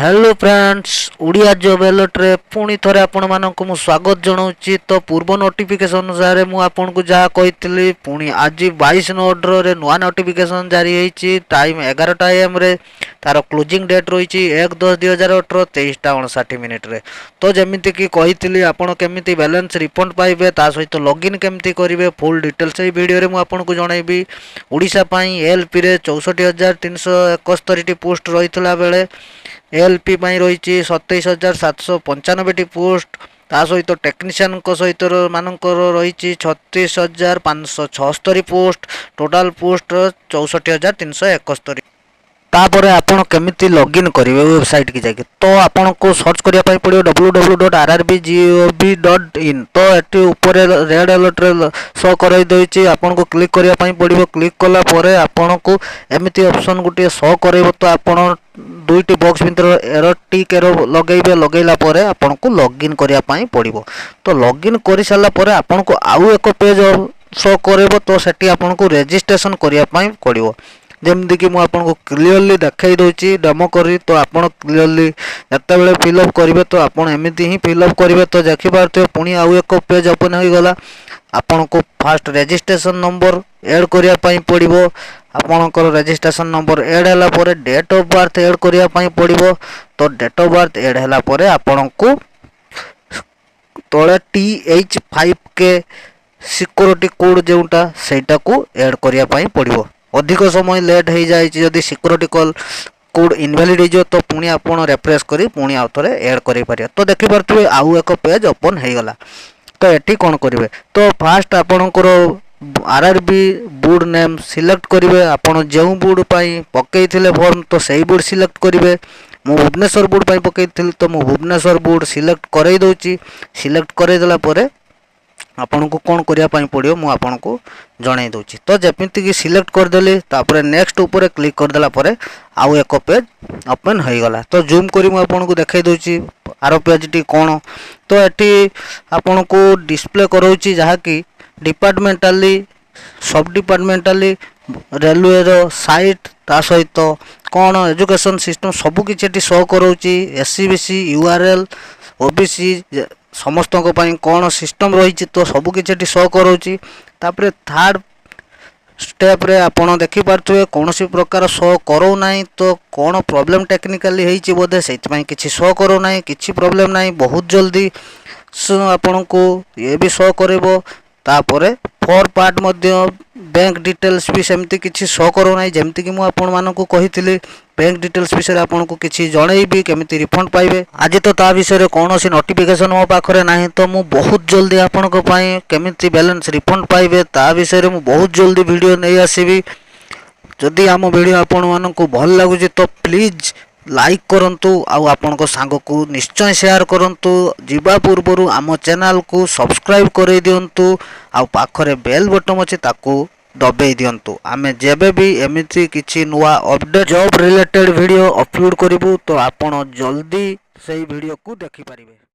Hello friends ओडियाजोबालेर्ट रे पुणी थरे आपण मानक मु स्वागत जनाऊँगी। तो पूर्व नोटिफिकेशन अनुसार मु आपन को जहाँ कही पुणी आज 22 नोड्र रे नुआ नोटिफिकेशन जारी होती। टाइम 11 AM रे तार क्लोजिंग डेट रही 1/10/2018 23:59 रे। तो जमीती कि कही आपड़ केमी बैलेंस रिफंड पाइबे ता सहित लॉगिन केमती करेंगे फुल डिटेल्स ये वीडियो रे मु आपन को जनइबी। ओडिशा पई एलपी रे 64,371 पोस्ट रही बेले एलपी रही 27,795 पोस्ट ता सहित टेक्नीशियन सहित मानकर रही 36,576 पोस्ट टोटाल पोस्ट 64,371। तापर आपण केमिति लॉगिन करेंगे वेबसाइट की जाके तो आपन को सर्च करिया पई पड़ियो www.rrbgov.in। तो एटी ऊपर रेड अलर्ट रे शो कराई देछि आपन को क्लिक करिया पई पड़ियो। क्लिक कला परे आपन को एमिति ऑप्शन गुटे शो करैबो। तो आपन दुईटी बॉक्स भीतर एरो टिक एरो लगेइबे लगेला परे आपन को लॉगिन करिया पई पड़ियो। तो लॉगिन करि साला परे आपन को आउ एक पेज शो करैबो। तो सेठी आपन को रजिस्ट्रेशन करिया पई पड़ियो। जमती कि मुझे आपको क्लीयरली देखाई दूसरी डेमो करी। तो आप क्लीयरली जिते बड़े फिलअप करेंगे तो आप एमती ही फिलअप करेंगे। तो देखिपे पुणी आउ एक पेज ओपन हो गला। आपन को फास्ट रजिस्ट्रेशन नंबर ऐड करने पड़ो। आपणकर रजिस्ट्रेशन नंबर ऐड है डेट ऑफ बर्थ ऐड करने पड़ो। तो डेट ऑफ बर्थ ऐड है आपण को तले TH5K सिक्योरिटी कोड जोटा सेटा को ऐड करने पड़ो। अधिक समय लेट हो जाए जदि सिक्योरिटी कॉल कोड इनवैलिड हो तो पुणी आप रेफ्रेश करी पुणी आउ थे ऐड कर। तो देखिपे आउ एक पेज ओपन हो गला। तो ये कौन करेंगे तो फास्ट आपणकर RRB बोर्ड नेम सिलेक्ट करेंगे। आपड़ जो बोर्ड पकई फॉर्म तो सही बोर्ड सिलेक्ट करेंगे। मु भुवनेश्वर बोर्ड पकई तो मु भुवनेश्वर बोर्ड सिलेक्ट कर दूची। सिलेक्ट करदेला आपन को कौन करने पड़ो मु आपन को जन दूची। तो जमीती कि सिलेक्ट करदेली तापर नेक्स्ट ऊपर क्लिक करदेला आउ एक पेज ओपन हो गला। तो जूम करी मु आपन को देखाई दूची आर पेज टी कौन। तो ये आपन को डिस्प्ले कराऊची जहाँ कि डिपार्टमेंटाली सब डिपार्टमेंटाली रेलवे रो साइट ता सहित कौन एजुकेशन सिस्टम सबकि शो कराऊची। SC BC URL OBC समस्त कौन सिस्टम रही तो सबकि शो कराऊची। तापर थर्ड स्टेप रे आपन देखि पारथुए कौन सी प्रकार शो करो नहीं। तो कौन प्रॉब्लम टेक्निकली होईची बोधे से किसी शो करो नहीं किसी प्रॉब्लम नहीं बहुत जल्दी आपन को ये भी शो करेबो। तापर फोर पार्ट मध्य बैंक डिटेल्स भी सेमती किसी शो करो नहीं। जमती कि मुझे आपण कही बैंक डिटेल्स विषय आपन को किसी जनइबी केमिति रिफंड पाइबे। आज तो ता विषय कौन सी नोटिफिकेशन मो पाखरे नहीं। तो मु बहुत जल्दी आपन को केमिति बैलेंस रिफंड पाइबे ता विषय मु बहुत जल्दी वीडियो नहीं आसीबी। जदि आम वीडियो आपण मानक भल लगुच तो प्लीज लाइक करंतु आउ आपन को सांग को निश्चय शेयर करंतु। जीवा पूर्व आम चैनल को सब्सक्राइब कर दियंतु आउ पाखरे बेल बटन अच्छे ताकू दबे दियंतु। आमे जेबे भी एमिति किछि नुआ update job related video upload करिवु तो आपण जल्दी सही वीडियो को देखि परिबे।